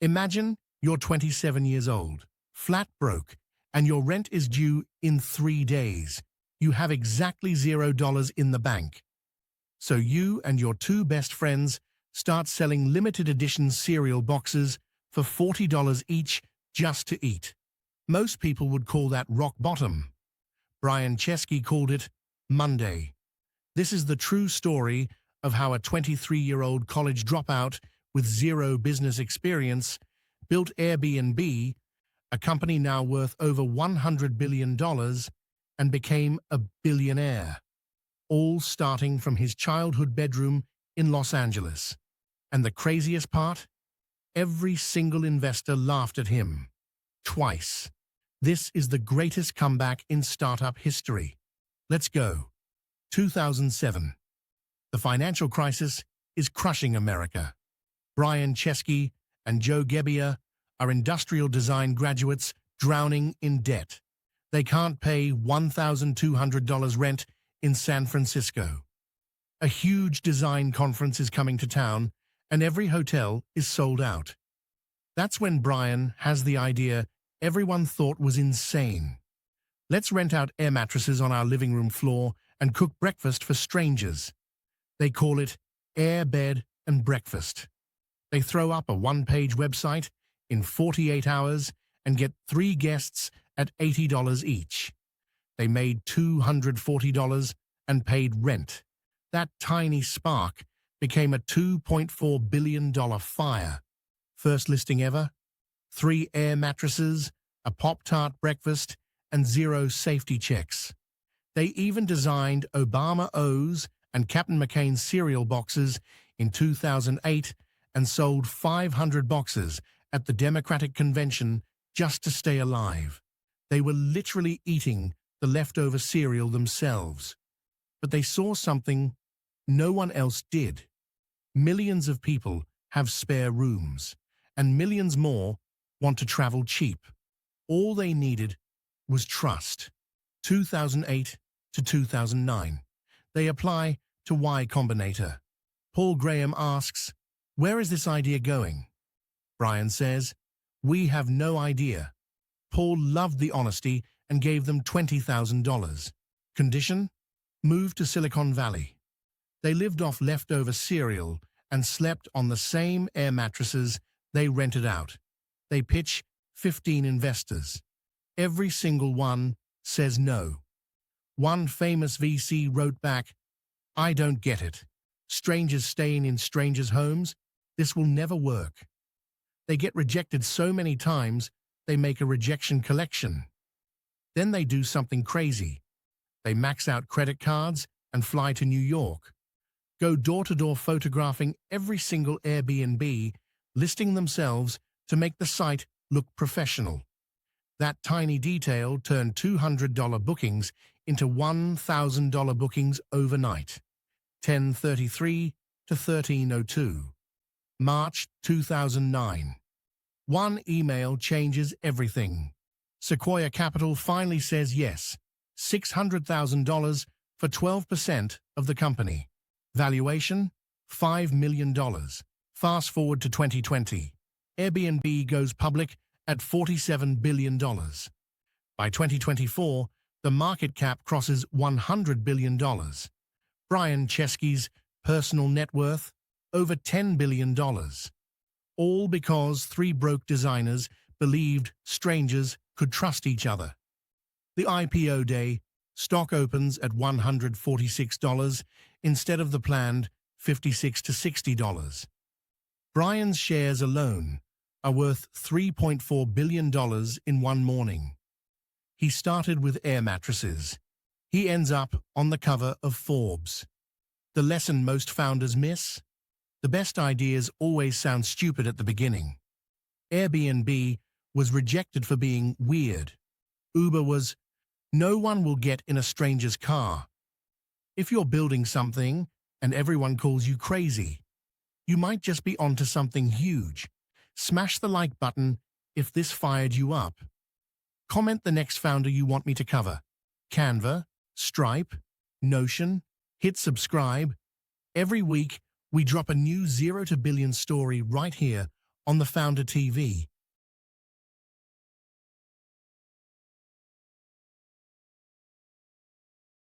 Imagine you're 27 years old, flat broke, and your rent is due in 3 days. You have exactly $0 in the bank. So you and your two best friends start selling limited edition cereal boxes for $40 each just to eat. Most people would call that rock bottom. Brian Chesky called it Monday. This is the true story of how a 23-year-old college dropout with zero business experience built Airbnb, a company now worth over $100 billion, and became a billionaire, all starting from his childhood bedroom in Los Angeles. And the craziest part? Every single investor laughed at him. Twice. This is the greatest comeback in startup history. Let's go. 2007. The financial crisis is crushing America. Brian Chesky and Joe Gebbia are industrial design graduates drowning in debt. They can't pay $1,200 rent in San Francisco. A huge design conference is coming to town, and every hotel is sold out. That's when Brian has the idea everyone thought was insane. Let's rent out air mattresses on our living room floor and cook breakfast for strangers. They call it Air, Bed, and Breakfast. They throw up a one-page website in 48 hours and get 3 guests at $80 each. They made $240 and paid rent. That tiny spark became a $2.4 billion fire. First listing ever, 3 air mattresses, a Pop-Tart breakfast, and 0 safety checks. They even designed Obama O's and Captain McCain cereal boxes in 2008 and sold 500 boxes at the Democratic Convention just to stay alive. They were literally eating the leftover cereal themselves. But they saw something no one else did. Millions of people have spare rooms, and millions more want to travel cheap. All they needed was trust. 2008 to 2009. They apply to Y Combinator. Paul Graham asks, "Where is this idea going?" Brian says, "We have no idea." Paul loved the honesty and gave them $20,000. Condition? Move to Silicon Valley. They lived off leftover cereal and slept on the same air mattresses they rented out. They pitch 15 investors. Every single one says no. One famous VC wrote back, "I don't get it. Strangers staying in strangers' homes? This will never work." They get rejected so many times, they make a rejection collection. Then they do something crazy. They max out credit cards and fly to New York. Go door-to-door photographing every single Airbnb, listing themselves to make the site look professional. That tiny detail turned $200 bookings into $1,000 bookings overnight. 10:33 to 13:02. March 2009. One email changes everything. Sequoia Capital finally says yes, $600,000 for 12% of the company. Valuation, $5 million. Fast forward to 2020. Airbnb goes public at $47 billion. By 2024, the market cap crosses $100 billion. Brian Chesky's personal net worth, over $10 billion. All because 3 broke designers believed strangers could trust each other. The IPO day, stock opens at $146 instead of the planned $56 to $60. Brian's shares alone are worth $3.4 billion in one morning. He started with air mattresses. He ends up on the cover of Forbes. The lesson most founders miss? The best ideas always sound stupid at the beginning. Airbnb was rejected for being weird. Uber was, no one will get in a stranger's car. If you're building something and everyone calls you crazy, you might just be onto something huge. Smash the like button if this fired you up. Comment the next founder you want me to cover. Canva, Stripe, Notion, hit subscribe. Every week, we drop a new 0 to billion story right here on the Founder TV.